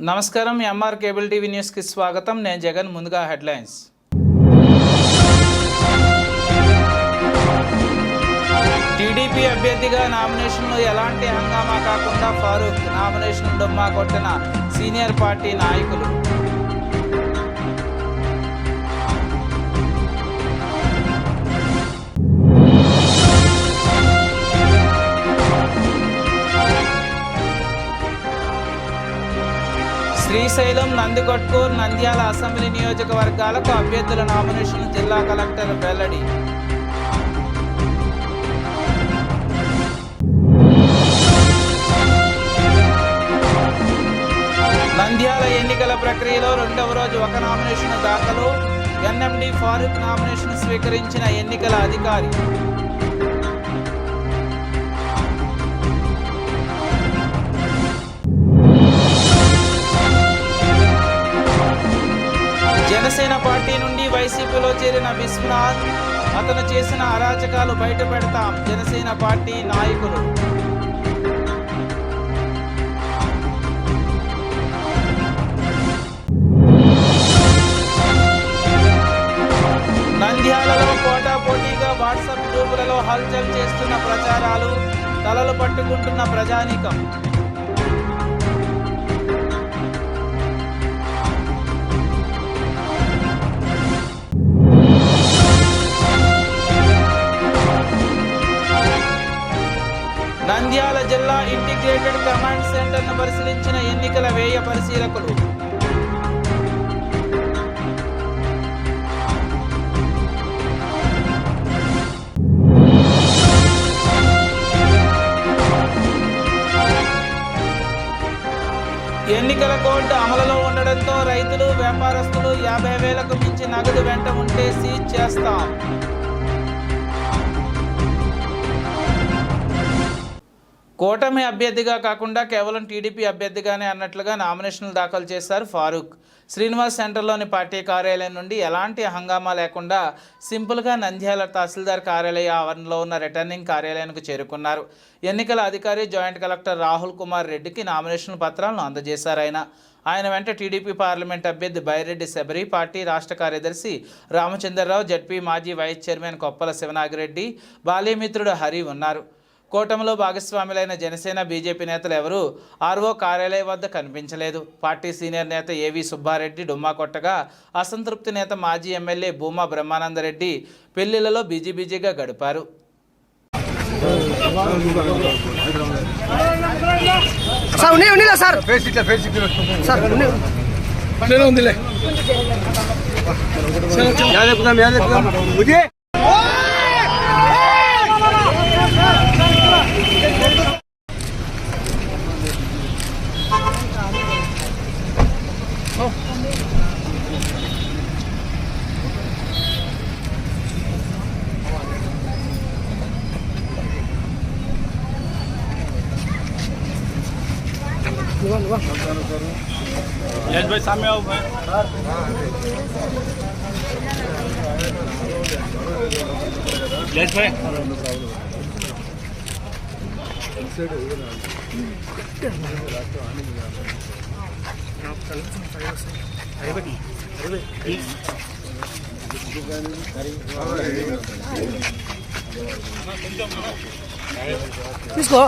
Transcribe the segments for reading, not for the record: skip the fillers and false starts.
నమస్కారం MR cable TV news కి స్వాగతం. నేను జగన్. ముందుగా హెడ్లైన్స్. టీడీపీ అభ్యర్థిగా నామినేషన్లో ఎలాంటి హంగామా కాకుండా ఫారూక్ నామినేషన్ డుమ్మా కొట్టిన సీనియర్ పార్టీ నాయకులు. శ్రీశైలం, నందికొట్కూర్, నంద్యాల అసెంబ్లీ నియోజకవర్గాలకు అభ్యర్థుల నామినేషన్ జిల్లా కలెక్టర్ వెల్లడి. నంద్యాల ఎన్నికల ప్రక్రియలో రెండవ రోజు ఒక నామినేషన్ దాఖలు. ఎన్ఎండి ఫారూక్ నామినేషన్ స్వీకరించిన ఎన్నికల అధికారి. జనసేన పార్టీ నుండి వైసీపీలో చేరిన విశ్వనాథ్, అతను చేసిన అరాచకాలు బయటపెడతాం జనసేన పార్టీ నాయకులు. నంద్యాలలో పోటాపోటీగా వాట్సాప్ గ్రూపులలో హల్చల్ చేస్తున్న ప్రచారాలు, తలలు పట్టుకుంటున్న ప్రజానీకం. నంద్యాల జిల్లా ఇంటిగ్రేటెడ్ కమాండ్ సెంటర్ను పరిశీలించిన ఎన్నికల వ్యయ పరిశీలకులు. ఎన్నికల కోడ్ అమలులో ఉండడంతో రైతులు, వ్యాపారస్తులు 50,000కు మించి నగదు వెంట ఉంటే సీజ్ చేస్తాం. కూటమి అభ్యర్థిగా కాకుండా కేవలం టీడీపీ అభ్యర్థిగానే అన్నట్లుగా నామినేషన్లు దాఖలు చేశారు ఫారూక్. శ్రీనివాస్ సెంటర్లోని పార్టీ కార్యాలయం నుండి ఎలాంటి హంగామా లేకుండా సింపుల్గా నంద్యాల తహసీల్దార్ కార్యాలయ ఆవరణలో ఉన్న రిటర్నింగ్ కార్యాలయానికి చేరుకున్నారు. ఎన్నికల అధికారి జాయింట్ కలెక్టర్ రాహుల్ కుమార్ రెడ్డికి నామినేషన్ పత్రాలను అందజేశారు. ఆయన వెంట టీడీపీ పార్లమెంట్ అభ్యర్థి బైరెడ్డి శబరి, పార్టీ రాష్ట్ర కార్యదర్శి రామచంద్రరావు, జడ్పీ మాజీ వైస్ చైర్మన్ కొప్పల శివనాగిరెడ్డి, బాల్యమిత్రుడు హరి ఉన్నారు. కూటమిలో భాగస్వాములైన జనసేన, బీజేపీ నేతలు ఎవరూ ఆర్ఓ కార్యాలయం వద్ద కనిపించలేదు. పార్టీ సీనియర్ నేత ఏవి సుబ్బారెడ్డి డుమ్మా కొట్టగా, అసంతృప్తి నేత మాజీ ఎమ్మెల్యే భూమా బ్రహ్మానందరెడ్డి పెళ్లిళ్లలో బిజీగా గడిపారు. यश भाई सामने आओ भाई. यश भाई తీసుకో.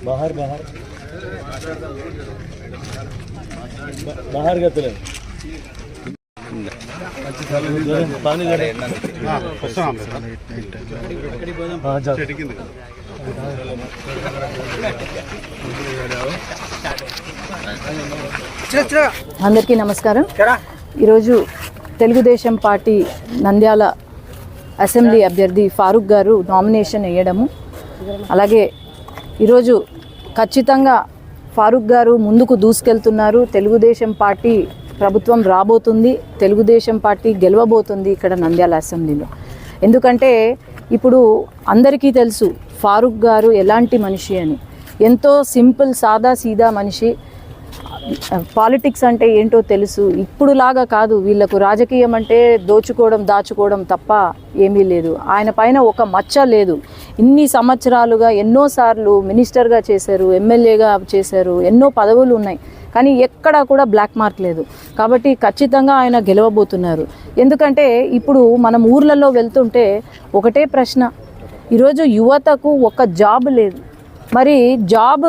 बाहर गए पानी అందరికీ నమస్కారం. ఈరోజు తెలుగుదేశం పార్టీ నంద్యాల అసెంబ్లీ అభ్యర్థి ఫారూక్ గారు నామినేషన్ వేయడము, అలాగే ఈరోజు ఖచ్చితంగా ఫారూక్ గారు ముందుకు దూసుకెళ్తున్నారు. తెలుగుదేశం పార్టీ ప్రభుత్వం రాబోతుంది, తెలుగుదేశం పార్టీ గెలవబోతుంది ఇక్కడ నంద్యాల అసెంబ్లీలో. ఎందుకంటే ఇప్పుడు అందరికీ తెలుసు ఫారూక్ గారు ఎలాంటి మనిషి అని. ఎంతో సింపుల్ సాదా సీదా మనిషి. పాలిటిక్స్ అంటే ఏంటో తెలుసు. ఇప్పుడులాగా కాదు, వీళ్ళకు రాజకీయం అంటే దోచుకోవడం దాచుకోవడం తప్ప ఏమీ లేదు. ఆయన పైన ఒక మచ్చ లేదు. ఇన్ని సంవత్సరాలుగా ఎన్నోసార్లు మినిస్టర్గా చేశారు, ఎమ్మెల్యేగా చేశారు, ఎన్నో పదవులు ఉన్నాయి, కానీ ఎక్కడా కూడా బ్లాక్ మార్క్ లేదు. కాబట్టి ఖచ్చితంగా ఆయన గెలవబోతున్నారు. ఎందుకంటే ఇప్పుడు మనం ఊర్లలో వెళ్తుంటే ఒకటే ప్రశ్న, ఈరోజు యువతకు ఒక జాబ్ లేదు. మరి జాబ్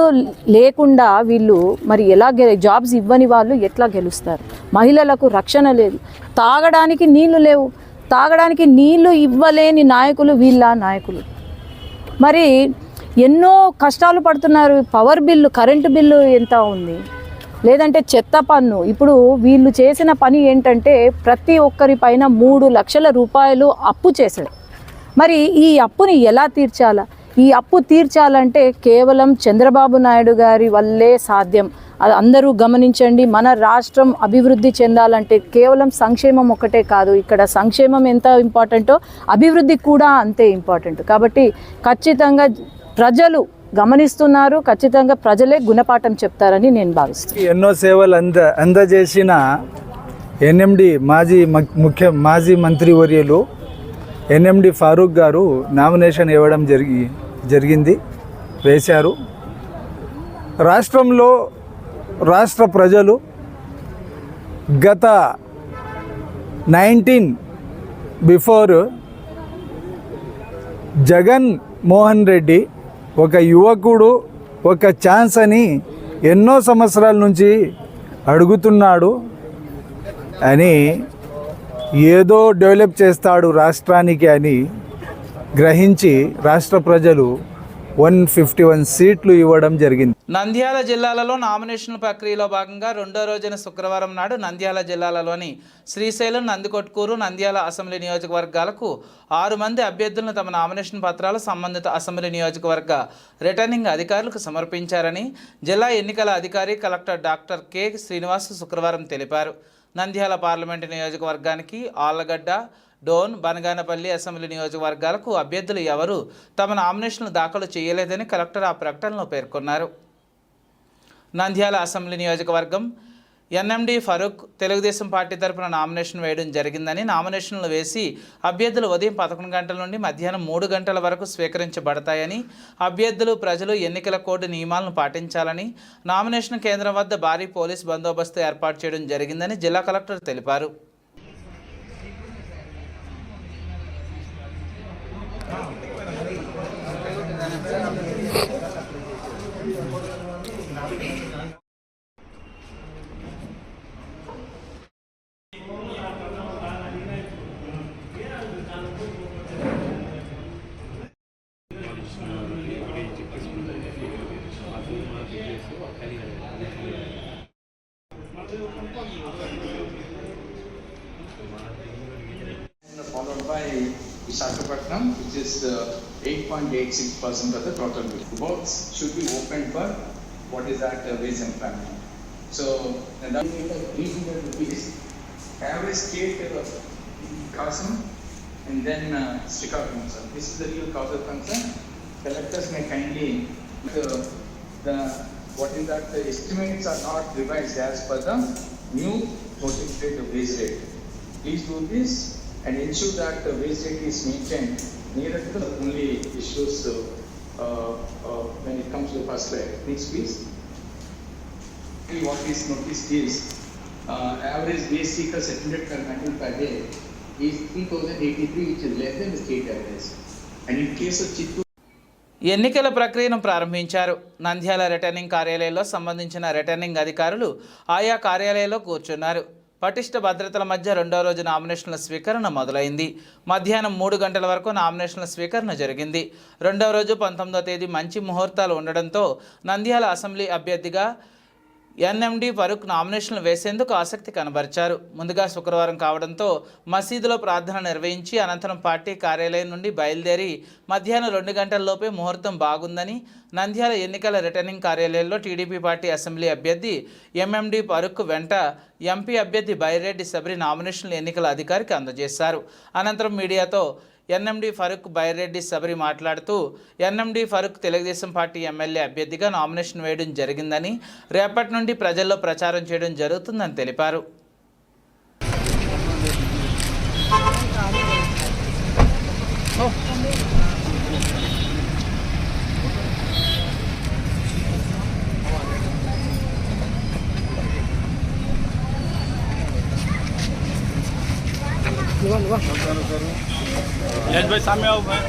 లేకుండా వీళ్ళు మరి ఎలా జాబ్స్ ఇవ్వని వాళ్ళు ఎట్లా గెలుస్తారు? మహిళలకు రక్షణ లేదు, తాగడానికి నీళ్లు లేవు, తాగడానికి నీళ్లు ఇవ్వలేని నాయకులు వీళ్ళ నాయకులు. మరి ఎన్నో కష్టాలు పడుతున్నారు. పవర్ బిల్లు, కరెంటు బిల్లు ఎంత ఉంది, లేదంటే చెత్త పన్ను. ఇప్పుడు వీళ్ళు చేసిన పని ఏంటంటే ప్రతి ఒక్కరి పైన 3 లక్షల రూపాయలు అప్పు చేశారు. మరి ఈ అప్పుని ఎలా తీర్చాలా? ఈ అప్పు తీర్చాలంటే కేవలం చంద్రబాబు నాయుడు గారి వల్లే సాధ్యం. అది అందరూ గమనించండి. మన రాష్ట్రం అభివృద్ధి చెందాలంటే కేవలం సంక్షేమం ఒకటే కాదు, ఇక్కడ సంక్షేమం ఎంత ఇంపార్టెంటో అభివృద్ధి కూడా అంతే ఇంపార్టెంట్. కాబట్టి ఖచ్చితంగా ప్రజలు గమనిస్తున్నారు, ఖచ్చితంగా ప్రజలే గుణపాఠం చెప్తారని నేను భావిస్తున్నాను. ఎన్నో సేవలు అందజేసిన ఎన్ఎండి మాజీ మంత్రివర్యులు ఎన్ఎండి ఫారూక్ గారు నామినేషన్ ఇవ్వడం వేశారు. రాష్ట్రంలో రాష్ట్ర ప్రజలు గత 19 బిఫోర్ జగన్ మోహన్ రెడ్డి ఒక యువకుడు ఒక ఛాన్స్ అని ఎన్నో సంవత్సరాల నుంచి అడుగుతున్నాడు అని, ఏదో డెవలప్ చేస్తాడు రాష్ట్రానికి అని గ్రహించి రాష్ట్ర ప్రజలు 151 సీట్లు ఇవ్వడం జరిగింది. నంద్యాల జిల్లాలలో నామినేషన్ల ప్రక్రియలో భాగంగా రెండో రోజైన శుక్రవారం నాడు నంద్యాల జిల్లాలలోని శ్రీశైలం, నందికొట్కూరు, నంద్యాల అసెంబ్లీ నియోజకవర్గాలకు 6 మంది అభ్యర్థులను తమ నామినేషన్ పత్రాలు సంబంధిత అసెంబ్లీ నియోజకవర్గ రిటర్నింగ్ అధికారులకు సమర్పించారని జిల్లా ఎన్నికల అధికారి కలెక్టర్ డాక్టర్ కె శ్రీనివాస్ శుక్రవారం తెలిపారు. నంద్యాల పార్లమెంటు నియోజకవర్గానికి ఆళ్లగడ్డ, డోన్, బనగానపల్లి అసెంబ్లీ నియోజకవర్గాలకు అభ్యర్థులు ఎవరూ తమ నామినేషన్లు దాఖలు చేయలేదని కలెక్టర్ ఆ ప్రకటనలో పేర్కొన్నారు. నంద్యాల అసెంబ్లీ నియోజకవర్గం ఎన్ఎండి ఫరూక్ తెలుగుదేశం పార్టీ తరఫున నామినేషన్ వేయడం జరిగిందని, నామినేషన్లు వేసి అభ్యర్థులు ఉదయం 11 గంటల నుండి మధ్యాహ్నం 3 గంటల వరకు స్వీకరించబడతాయని, అభ్యర్థులు ప్రజలు ఎన్నికల కోడ్ నియమాలను పాటించాలని, నామినేషన్ కేంద్రం వద్ద భారీ పోలీస్ బందోబస్తు ఏర్పాటు చేయడం జరిగిందని జిల్లా కలెక్టర్ తెలిపారు. Followed by Visakhapatnam, which is 8.86% of the total bill. Both should be opened for what is that wage and family. So, and that is 300 rupees. Average state Kasam and then Srikakulam. This is the real cause of concern. Collectors may kindly the what is that the estimates are not revised as per the new notified wage rate. Please do this and ensure that the wage rate is maintained nearer to the only issues when it comes to the first slide. Next please. What is noticed is average wage seeker settlement per manual per day is 3083, which is less than the state average. And in case of Chittoor, ఎన్నికల ప్రక్రియను ప్రారంభించారు. Nandyal returning కార్యాలయంలో సంబంధించిన returning అధికారులు ఆయా కార్యాలయాల్లో కూర్చున్నారు. పటిష్ట భద్రతల మధ్య రెండో రోజు నామినేషన్ల స్వీకరణ మొదలైంది. మధ్యాహ్నం 3 గంటల వరకు నామినేషన్ల స్వీకరణ జరిగింది. రెండవ రోజు 19వ తేదీ మంచి ముహూర్తాలు ఉండడంతో నంద్యాల అసెంబ్లీ అభ్యర్థిగా ఎన్ఎండి ఫరూక్ నామినేషన్లు వేసేందుకు ఆసక్తి కనబరిచారు. ముందుగా శుక్రవారం కావడంతో మసీదులో ప్రార్థన నిర్వహించి అనంతరం పార్టీ కార్యాలయం నుండి బయలుదేరి మధ్యాహ్నం 2 గంటల్లోపే ముహూర్తం బాగుందని నంద్యాల ఎన్నికల రిటర్నింగ్ కార్యాలయంలో టీడీపీ పార్టీ అసెంబ్లీ అభ్యర్థి ఎంఎండి ఫరూక్ వెంట ఎంపీ అభ్యర్థి బైరెడ్డి సబరి నామినేషన్లు ఎన్నికల అధికారికి అందజేశారు. అనంతరం మీడియాతో ఎన్ఎండి ఫరూక్ బైరెడ్డి సబరి మాట్లాడుతూ NMD Farooq Telugu Desam party MLA అభ్యర్థిగా నామినేషన్ వేయడం జరిగిందని, రేపటి నుండి ప్రజల్లో ప్రచారం చేయడం జరుగుతుందని తెలిపారు. यश भाई सामने आओ भाई।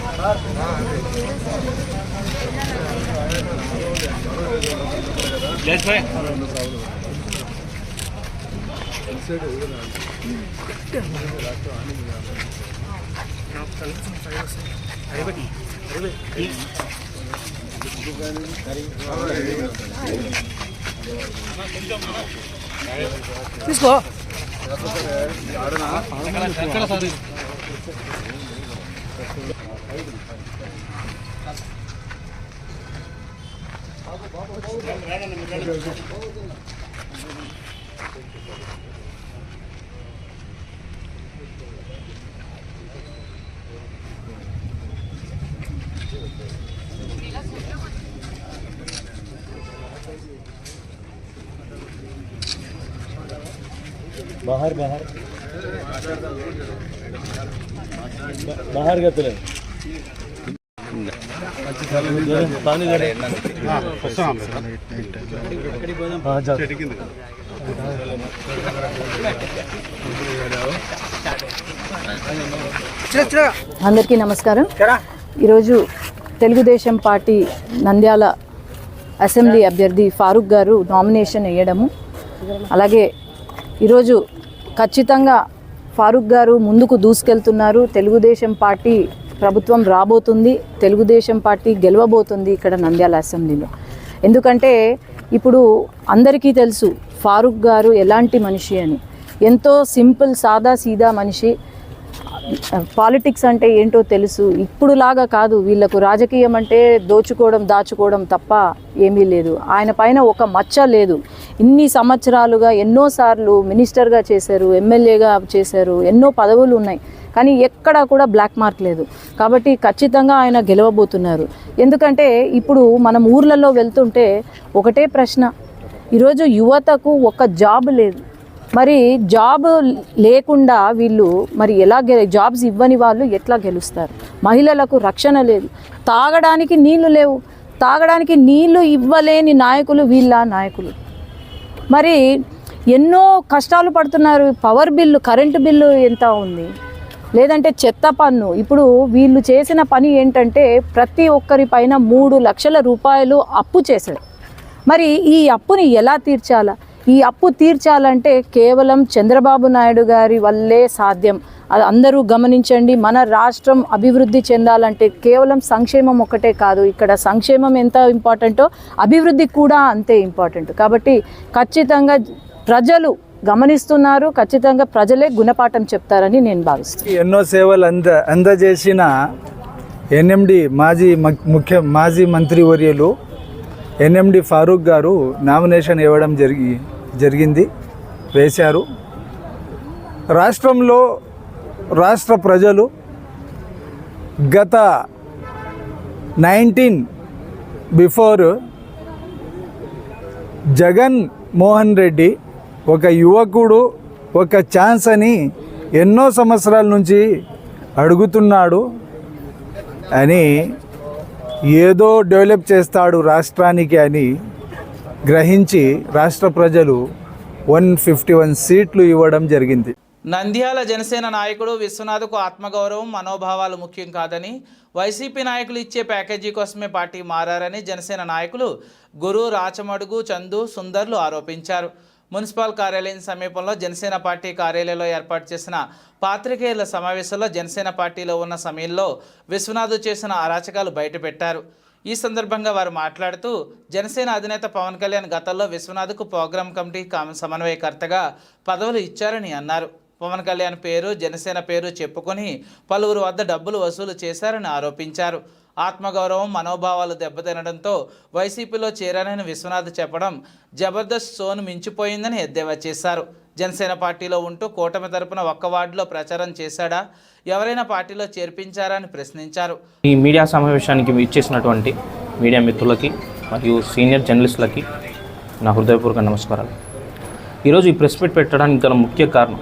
यश भाई తీసుకో. बाहर बाहर बाहर का तुले पानी दे हाँ जा అందరికీ నమస్కారం. ఈరోజు తెలుగుదేశం పార్టీ నంద్యాల అసెంబ్లీ అభ్యర్థి ఫారూక్ గారు నామినేషన్ వేయడము, అలాగే ఈరోజు ఖచ్చితంగా ఫారూక్ గారు ముందుకు దూసుకెళ్తున్నారు. తెలుగుదేశం పార్టీ ప్రభుత్వం రాబోతుంది, తెలుగుదేశం పార్టీ గెలవబోతుంది ఇక్కడ నంద్యాల అసెంబ్లీలో. ఎందుకంటే ఇప్పుడు అందరికీ తెలుసు ఫారూక్ గారు ఎలాంటి మనిషి అని. ఎంతో సింపుల్ సాదా సీదా మనిషి. పాలిటిక్స్ అంటే ఏంటో తెలుసు. ఇప్పుడులాగా కాదు, వీళ్ళకు రాజకీయం అంటే దోచుకోవడం దాచుకోవడం తప్ప ఏమీ లేదు. ఆయన పైన ఒక మచ్చ లేదు. ఇన్ని సంవత్సరాలుగా ఎన్నోసార్లు మినిస్టర్గా చేశారు, ఎమ్మెల్యేగా చేశారు, ఎన్నో పదవులు ఉన్నాయి, కానీ ఎక్కడా కూడా బ్లాక్ మార్క్ లేదు. కాబట్టి ఖచ్చితంగా ఆయన గెలవబోతున్నారు. ఎందుకంటే ఇప్పుడు మనం ఊర్లలో వెళ్తుంటే ఒకటే ప్రశ్న, ఈరోజు యువతకు ఒక జాబ్ లేదు. మరి జాబ్ లేకుండా వీళ్ళు మరి ఎలా జాబ్స్ ఇవ్వని వాళ్ళు ఎట్లా గెలుస్తారు? మహిళలకు రక్షణ లేదు, తాగడానికి నీళ్లు లేవు, తాగడానికి నీళ్లు ఇవ్వలేని నాయకులు వీళ్ళ నాయకులు. మరి ఎన్నో కష్టాలు పడుతున్నారు. పవర్ బిల్లు, కరెంటు బిల్లు ఎంత ఉంది, లేదంటే చెత్త పన్ను. ఇప్పుడు వీళ్ళు చేసిన పని ఏంటంటే ప్రతి ఒక్కరి పైన 3 లక్షల రూపాయలు అప్పు చేశారు. మరి ఈ అప్పుని ఎలా తీర్చాలా? ఈ అప్పు తీర్చాలంటే కేవలం చంద్రబాబు నాయుడు గారి వల్లే సాధ్యం. అది అందరూ గమనించండి. మన రాష్ట్రం అభివృద్ధి చెందాలంటే కేవలం సంక్షేమం ఒకటే కాదు, ఇక్కడ సంక్షేమం ఎంత ఇంపార్టెంటో అభివృద్ధి కూడా అంతే ఇంపార్టెంట్. కాబట్టి ఖచ్చితంగా ప్రజలు గమనిస్తున్నారు, ఖచ్చితంగా ప్రజలే గుణపాఠం చెప్తారని నేను భావిస్తున్నాను. ఎన్నో సేవలు అందజేసిన ఎన్ఎండి మాజీ మంత్రివర్యులు ఎన్ఎండి ఫారూక్ గారు నామినేషన్ ఇవ్వడం జరిగింది, వేశారు. రాష్ట్రంలో రాష్ట్ర ప్రజలు గత 19 బిఫోర్ జగన్ మోహన్ రెడ్డి ఒక యువకుడు ఒక ఛాన్స్ అని ఎన్నో సంవత్సరాల నుంచి అడుగుతున్నాడు అని, ఏదో డెవలప్ చేస్తాడు రాష్ట్రానికి అని గ్రహించి రాష్ట్ర ప్రజలు 151 సీట్లు ఇవ్వడం జరిగింది. నంద్యాల జనసేన నాయకుడు విశ్వనాథ్కు ఆత్మగౌరవం, మనోభావాలు ముఖ్యం కాదని, వైసీపీ నాయకులు ఇచ్చే ప్యాకేజీ కోసమే పార్టీ మారారని జనసేన నాయకులు గురు, రాచమడుగు, చందు, సుందర్లు ఆరోపించారు. మున్సిపల్ కార్యాలయం సమీపంలో జనసేన పార్టీ కార్యాలయంలో ఏర్పాటు చేసిన పాత్రికేయుల సమావేశంలో జనసేన పార్టీలో ఉన్న సమయంలో విశ్వనాథ్ చేసిన అరాచకాలు బయటపెట్టారు. ఈ సందర్భంగా వారు మాట్లాడుతూ జనసేన అధినేత పవన్ కళ్యాణ్ గతంలో విశ్వనాథ్కు ప్రోగ్రాం కమిటీ సమన్వయకర్తగా పదవులు ఇచ్చారని అన్నారు. పవన్ కళ్యాణ్ పేరు జనసేన పేరు చెప్పుకొని పలువురు వద్ద డబ్బులు వసూలు చేశారని ఆరోపించారు. ఆత్మగౌరవం మనోభావాలు దెబ్బతినడంతో వైసీపీలో చేరానని విశ్వనాథ్ చెప్పడం జబర్దస్త్ షోను మించిపోయిందని ఎద్దేవా చేశారు. జనసేన పార్టీలో ఉంటూ కూటమి తరపున ఒక్క వార్డులో ప్రచారం చేశాడా, ఎవరైనా పార్టీలో చేర్పించారా అని ప్రశ్నించారు. ఈ మీడియా సమావేశానికి ఇచ్చేసినటువంటి మీడియా మిత్రులకి మరియు సీనియర్ జర్నలిస్టులకి నా హృదయపూర్వక నమస్కారాలు. ఈరోజు ఈ ప్రెస్ మీట్ పెట్టడానికి గల ముఖ్య కారణం,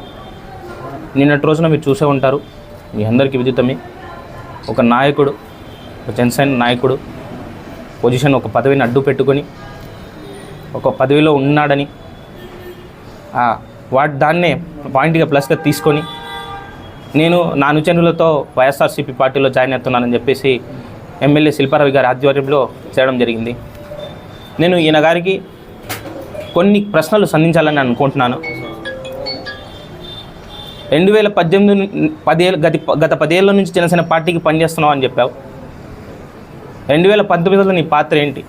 నిన్నటి రోజున మీరు చూసే ఉంటారు, మీ అందరికీ విదితమే, ఒక నాయకుడు, ఒక జనసేన నాయకుడు పొజిషన్, ఒక పదవిని అడ్డు పెట్టుకొని ఒక పదవిలో ఉన్నాడని దాన్నే పాయింట్గా ప్లస్గా తీసుకొని నేను నా అనుచరులతో వైఎస్ఆర్సీపీ పార్టీలో జాయిన్ అవుతున్నానని చెప్పేసి ఎమ్మెల్యే శిల్పారావు గారి ఆధ్వర్యంలో చేయడం జరిగింది. నేను ఈయన గారికి కొన్ని ప్రశ్నలు సంధించాలని అనుకుంటున్నాను. 2018 గత 10 ఏళ్ళ నుంచి జనసేన పార్టీకి పనిచేస్తున్నావు అని చెప్పావు. 2019లో నీ పాత్ర ఏంటి?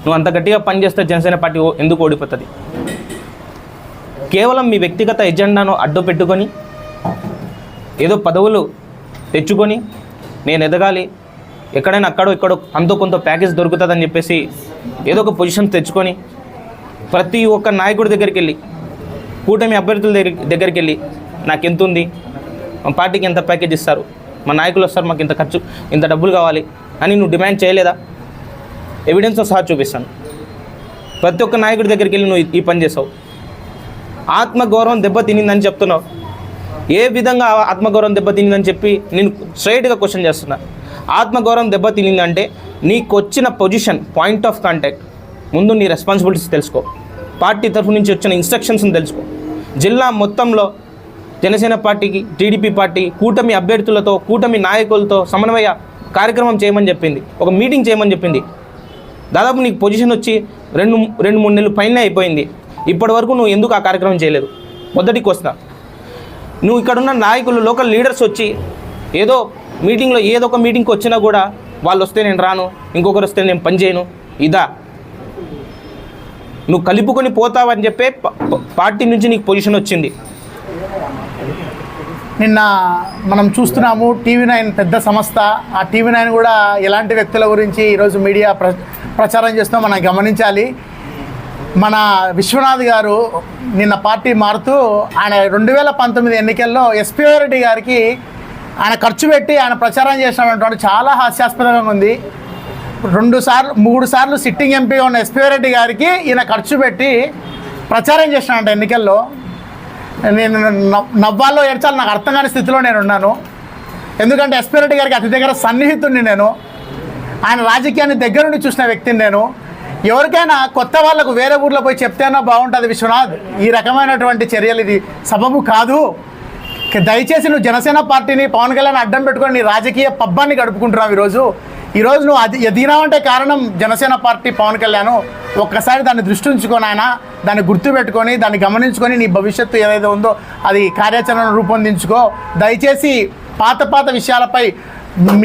నువ్వు అంత గట్టిగా పనిచేస్తే జనసేన పార్టీ ఎందుకు ఓడిపోతుంది? కేవలం మీ వ్యక్తిగత ఎజెండాను అడ్డు పెట్టుకొని ఏదో పదవులు తెచ్చుకొని నేను ఎదగాలి, ఎక్కడైనా ఇక్కడో అంతో కొంత ప్యాకేజ్ దొరుకుతుందని చెప్పేసి ఏదో ఒక పొజిషన్ తెచ్చుకొని ప్రతి ఒక్క నాయకుడి దగ్గరికి వెళ్ళి, కూటమి అభ్యర్థుల దగ్గరికి వెళ్ళి నాకు ఎంత ఉంది, మా పార్టీకి ఎంత ప్యాకేజ్ ఇస్తారు, మా నాయకులు వస్తారు, మాకు ఇంత ఖర్చు, ఇంత డబ్బులు కావాలి అని నువ్వు డిమాండ్ చేయలేదా? ఎవిడెన్స్తో సహా చూపిస్తాను. ప్రతి ఒక్క నాయకుడి దగ్గరికి వెళ్ళి నువ్వు ఈ పని చేసావు. ఆత్మగౌరవం దెబ్బతినిందని చెప్తున్నావు. ఏ విధంగా ఆత్మగౌరవం దెబ్బతినిందని చెప్పి నేను స్ట్రైట్గా క్వశ్చన్ చేస్తున్నా. ఆత్మగౌరవం దెబ్బతినిందంటే నీకు వచ్చిన పొజిషన్, పాయింట్ ఆఫ్ కాంటాక్ట్, ముందు నీ రెస్పాన్సిబిలిటీస్ తెలుసుకో, పార్టీ తరఫు నుంచి వచ్చిన ఇన్స్ట్రక్షన్స్ని తెలుసుకో. జిల్లా మొత్తంలో జనసేన పార్టీకి, టీడీపీ పార్టీ కూటమి అభ్యర్థులతో, కూటమి నాయకులతో సమన్వయ కార్యక్రమం చేయమని చెప్పింది, ఒక మీటింగ్ చేయమని చెప్పింది. దాదాపు నీకు పొజిషన్ వచ్చి 2-3 నెలలు పైన అయిపోయింది. ఇప్పటి వరకు నువ్వు ఎందుకు ఆ కార్యక్రమం చేయలేదు? మొదటికి వస్తా, నువ్వు ఇక్కడున్న నాయకులు, లోకల్ లీడర్స్ వచ్చి ఏదో మీటింగ్లో ఏదో ఒక మీటింగ్కి వచ్చినా కూడా వాళ్ళు వస్తే నేను రాను, ఇంకొకరు వస్తే నేను పని చేయను, ఇదా నువ్వు కలుపుకొని పోతావని చెప్పే పార్టీ నుంచి నీకు పొజిషన్ వచ్చింది. నిన్న మనం చూస్తున్నాము TV9 పెద్ద సంస్థ. ఆ TV9 కూడా ఎలాంటి వ్యక్తుల గురించి ఈరోజు మీడియా ప్రచారం చేస్తున్నాం మనం గమనించాలి. మన విశ్వనాథ్ గారు నిన్న పార్టీ మారుతూ ఆయన 2019 ఎన్నికల్లో ఎస్పీ రెడ్డి గారికి ఆయన ఖర్చు పెట్టి ఆయన ప్రచారం చేసినటువంటి చాలా హాస్యాస్పదంగా ఉంది. 3 సార్లు సిట్టింగ్ ఎంపీగా ఉన్న ఎస్పీ రెడ్డి గారికి ఈయన ఖర్చు పెట్టి ప్రచారం చేసినాడంట ఎన్నికల్లో. నేను నవ్వాలో ఏడ్చాలో నాకు అర్థం కాని స్థితిలో నేను ఉన్నాను. ఎందుకంటే ఎస్పీ రెడ్డి గారికి అతి దగ్గర సన్నిహితుడిని నేను, ఆయన రాజకీయాన్ని దగ్గర నుండి చూసిన వ్యక్తిని నేను. ఎవరికైనా కొత్త వాళ్ళకు వేరే ఊర్లో పోయి చెప్తేనా బాగుంటుంది విశ్వనాథ్, ఈ రకమైనటువంటి చర్యలు ఇది సబబు కాదు. దయచేసి నువ్వు జనసేన పార్టీని, పవన్ కళ్యాణ్ అడ్డం పెట్టుకొని నీ రాజకీయ పబ్బాన్ని గడుపుకుంటున్నావు. ఈరోజు నువ్వు ఎదిగినావంటే కారణం జనసేన పార్టీ, పవన్ కళ్యాణ్. ఒక్కసారి దాన్ని దృష్టి ఉంచుకొని, ఆయన దాన్ని గుర్తుపెట్టుకొని, దాన్ని గమనించుకొని నీ భవిష్యత్తు ఏదైతే ఉందో అది కార్యాచరణను రూపొందించుకో. దయచేసి పాత విషయాలపై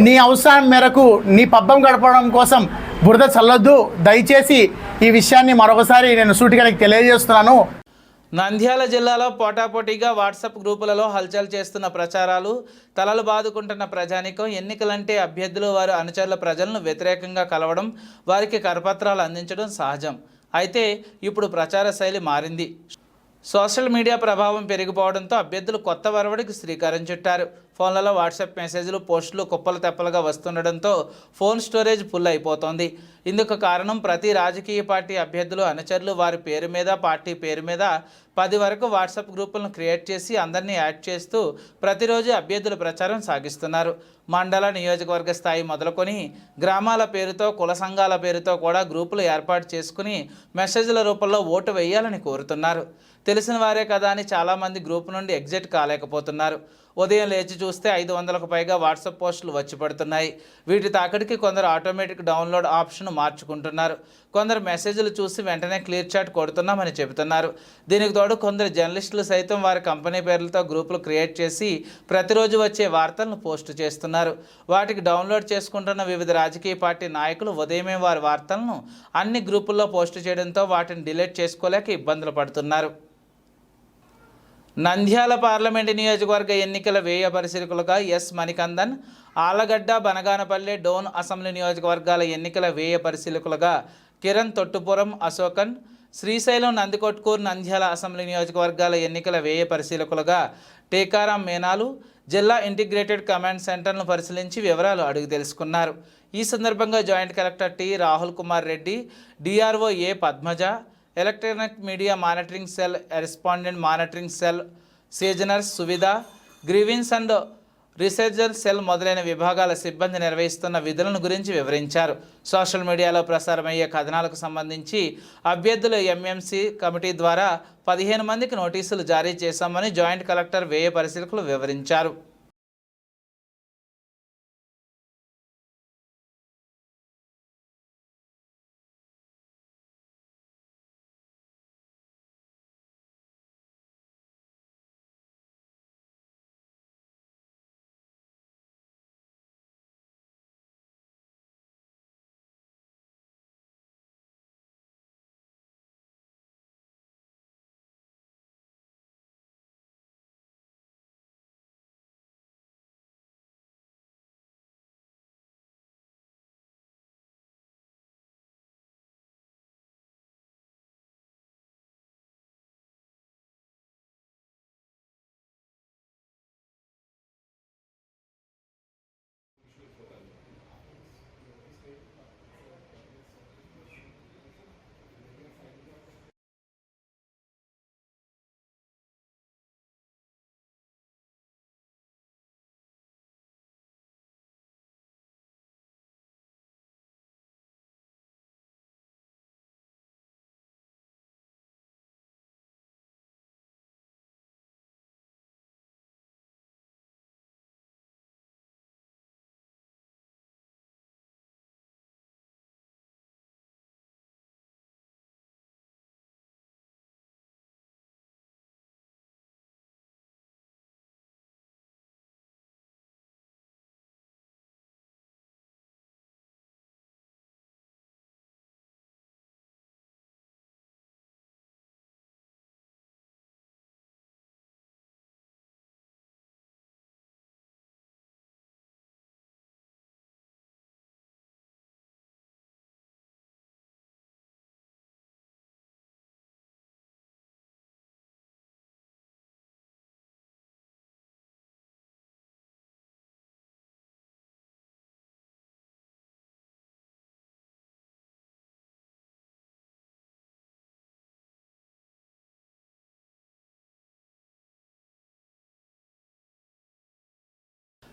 నీ అవసరం మేరకు నీ పబ్బం గడపడం కోసం బురద చల్లొద్దు. దయచేసి ఈ విషయాన్ని మరొకసారి నేను సూటిగా నీకు తెలియజేస్తున్నాను. నంద్యాల జిల్లాలో పోటాపోటీగా వాట్సాప్ గ్రూపులలో హల్చల్ చేస్తున్న ప్రచారాలు, తలలు బాదుకుంటున్న ప్రజానికం, ఎన్నికలంటే అభ్యర్థులు వారి అనుచరుల ప్రజలను వ్యతిరేకంగా కలవడం, వారికి కరపత్రాలు అందించడం సహజం. అయితే ఇప్పుడు ప్రచార శైలి మారింది. సోషల్ మీడియా ప్రభావం పెరిగిపోవడంతో అభ్యర్థులు కొత్త వరవడికి శ్రీకారం చుట్టారు. ఫోన్లలో వాట్సాప్ మెసేజ్లు, పోస్టులు కుప్పలు తెప్పలుగా వస్తుండడంతో ఫోన్ స్టోరేజ్ ఫుల్ అయిపోతోంది. ఇందుకు కారణం ప్రతి రాజకీయ పార్టీ అభ్యర్థులు, అనుచరులు వారి పేరు మీద, పార్టీ పేరు మీద 10 వరకు వాట్సాప్ గ్రూపులను క్రియేట్ చేసి అందరినీ యాడ్ చేస్తూ ప్రతిరోజు అభ్యర్థుల ప్రచారం సాగిస్తున్నారు. మండల, నియోజకవర్గ స్థాయి మొదలుకొని గ్రామాల పేరుతో, కుల సంఘాల పేరుతో కూడా గ్రూపులు ఏర్పాటు చేసుకుని మెసేజ్ల రూపంలో ఓటు వేయాలని కోరుతున్నారు. తెలిసిన వారే కదా అని చాలామంది గ్రూప్ నుండి ఎగ్జిట్ కాలేకపోతున్నారు. ఉదయం లేచి చూస్తే 500కు పైగా వాట్సాప్ పోస్టులు వచ్చి పడుతున్నాయి. వీటి తాకిడికి కొందరు ఆటోమేటిక్ డౌన్లోడ్ ఆప్షన్ మార్చుకుంటున్నారు. కొందరు మెసేజ్లు చూసి వెంటనే క్లియర్ చాట్ కొడుతున్నామని చెబుతున్నారు. దీనికి తోడు కొందరు జర్నలిస్టులు సైతం వారి కంపెనీ పేర్లతో గ్రూపులు క్రియేట్ చేసి ప్రతిరోజు వచ్చే వార్తలను పోస్టు చేస్తున్నారు. వాటికి డౌన్లోడ్ చేసుకుంటున్న వివిధ రాజకీయ పార్టీ నాయకులు ఉదయమే వారి వార్తలను అన్ని గ్రూపుల్లో పోస్టు చేయడంతో వాటిని డిలీట్ చేసుకోలేక ఇబ్బందులు పడుతున్నారు. నంద్యాల పార్లమెంటు నియోజకవర్గ ఎన్నికల వ్యయ పరిశీలకులుగా ఎస్ మణికందన్, ఆలగడ్డ, బనగానపల్లె, డోన్ అసెంబ్లీ నియోజకవర్గాల ఎన్నికల వ్యయ పరిశీలకులుగా కిరణ్ తొట్టుపురం అశోకన్, శ్రీశైలం, నందికొట్కూరు, నంద్యాల అసెంబ్లీ నియోజకవర్గాల ఎన్నికల వ్యయ పరిశీలకులుగా టీకారాం మీనాలు జిల్లా ఇంటిగ్రేటెడ్ కమాండ్ సెంటర్ను పరిశీలించి వివరాలు అడిగి తెలుసుకున్నారు. ఈ సందర్భంగా joint collector T Rahul Kumar Reddy, DRO A Padmaja, electronic media monitoring cell, respondent monitoring cell, సీజనర్స్ Suvidha, grievance and researcher cell మొదలైన విభాగాల సిబ్బంది నిర్వహిస్తున్న విధులను గురించి వివరించారు. సోషల్ మీడియాలో ప్రసారమయ్యే కథనాలకు సంబంధించి అభ్యర్థుల ఎంఎంసీ కమిటీ ద్వారా 15 మందికి నోటీసులు జారీ చేశామని జాయింట్ కలెక్టర్ వ్యయ పరిశీలకులు వివరించారు.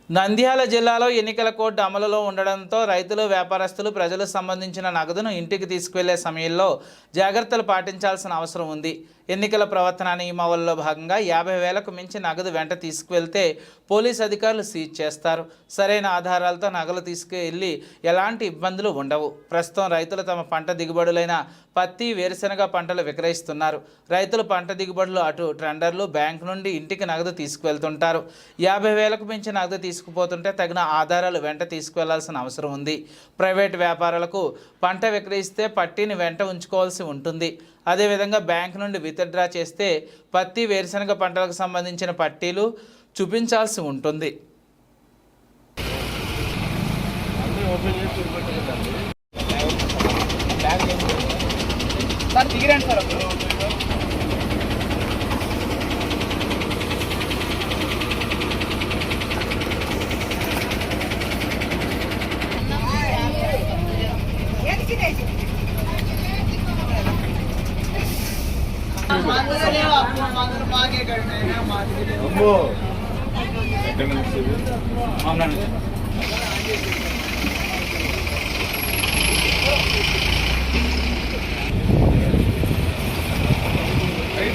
నంద్యాల జిల్లాలో ఎన్నికల కోడ్ అమలులో ఉండడంతో రైతులు, వ్యాపారస్తులు, ప్రజలకు సంబంధించిన నగదును ఇంటికి తీసుకువెళ్లే సమయంలో జాగ్రత్తలు పాటించాల్సిన అవసరం ఉంది. ఎన్నికల ప్రవర్తన నియమావళిలో భాగంగా 50,000కు మించి నగదు వెంట తీసుకువెళ్తే పోలీస్ అధికారులు సీజ్ చేస్తారు. సరైన ఆధారాలతో నగలు తీసుకువెళ్ళి ఎలాంటి ఇబ్బందులు ఉండవు. ప్రస్తుతం రైతులు తమ పంట దిగుబడులైన పత్తి, వేరుశెనగ పంటలు విక్రయిస్తున్నారు. రైతులు పంట దిగుబడులు అటు ట్రెండర్లు, బ్యాంకు నుండి ఇంటికి నగదు తీసుకువెళ్తుంటారు. 50,000కు మించి నగదు తీసుకుపోతుంటే తగిన ఆధారాలు వెంట తీసుకువెళ్లాల్సిన అవసరం ఉంది. ప్రైవేట్ వ్యాపారాలకు పంట విక్రయిస్తే పట్టీని వెంట ఉంచుకోవాల్సి ఉంటుంది. అదేవిధంగా బ్యాంకు నుండి విత్డ్రా చేస్తే పత్తి, వేరుశెనగ పంటలకు సంబంధించిన పట్టీలు చూపించాల్సి ఉంటుంది.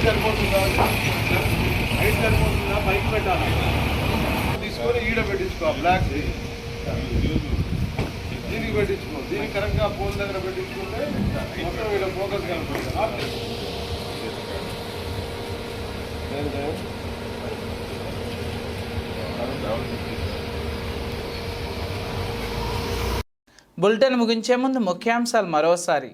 సరిపోతుందా బైక్ పెట్టాలి. తీసుకొని ఈడ పెట్టించుకో బ్లాక్ దీనికి పెట్టించుకో, దీనికి కరెక్ట్గా పోల్ దగ్గర పెట్టించుకుంటే మొత్తం ఈడ ఫోకస్ కనపడుతుంది. బులెటిన్ ముగించే ముందు ముఖ్యాంశాలు మరోసారి.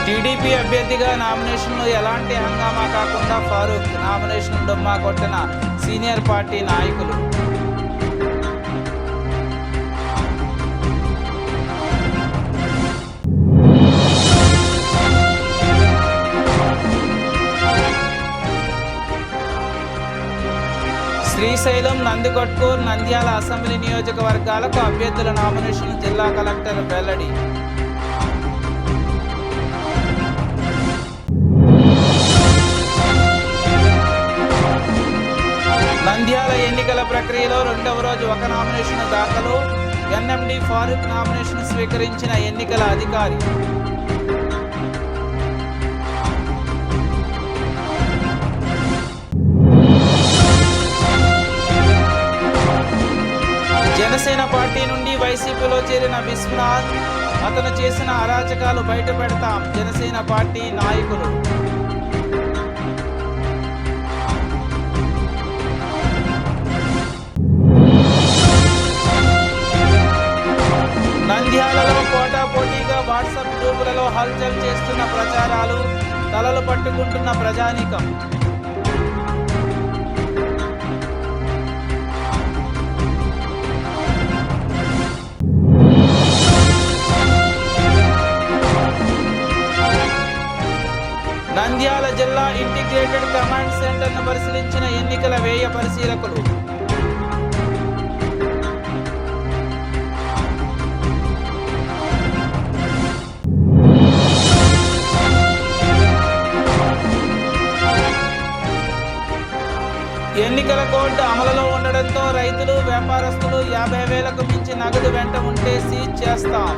టీడీపీ అభ్యర్థిగా నామినేషన్లో ఎలాంటి హంగామా కాకుండా ఫారూక్ నామినేషన్ డుమ్మా కొట్టిన సీనియర్ పార్టీ నాయకులు. శ్రీశైలం, నందికొట్కూర్, నంద్యాల అసెంబ్లీ నియోజకవర్గాలకు అభ్యర్థుల నామినేషన్ జిల్లా కలెక్టర్ వెల్లడి. నంద్యాల ఎన్నికల ప్రక్రియలో రెండవ రోజు ఒక నామినేషన్ దాఖలు. ఎన్ఎండి ఫారూక్ నామినేషన్ స్వీకరించిన ఎన్నికల అధికారి. జనసేన పార్టీ నుండి వైసీపీలో చేరిన విశ్వనాథ్, అతను చేసిన అరాచకాలు బయటపెడతాం జనసేన పార్టీ నాయకులు. నంద్యాలలో పోటాపోటీగా వాట్సాప్ గ్రూపులలో హల్చల్ చేస్తున్న ప్రచారాలు, తలలు పట్టుకుంటున్న ప్రజానీకం. నంద్యాల జిల్లా ఇంటిగ్రేటెడ్ కమాండ్ సెంటర్ను పరిశీలించిన ఎన్నికల వ్యయ పరిశీలకులు. ఎన్నికల కోడ్ అమలులో ఉండడంతో రైతులు, వ్యాపారస్తులు 50,000కు మించి నగదు వెంట ఉంటే సీజ్ చేస్తాం.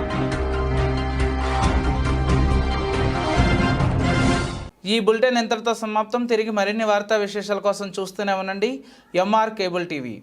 ఈ బులెటిన్ ఇంతటితో సమాప్తం. తిరిగి మరిన్ని వార్తా విశేషాల కోసం చూస్తూనే ఉండండి ఎంఆర్ కేబుల్ టీవీ.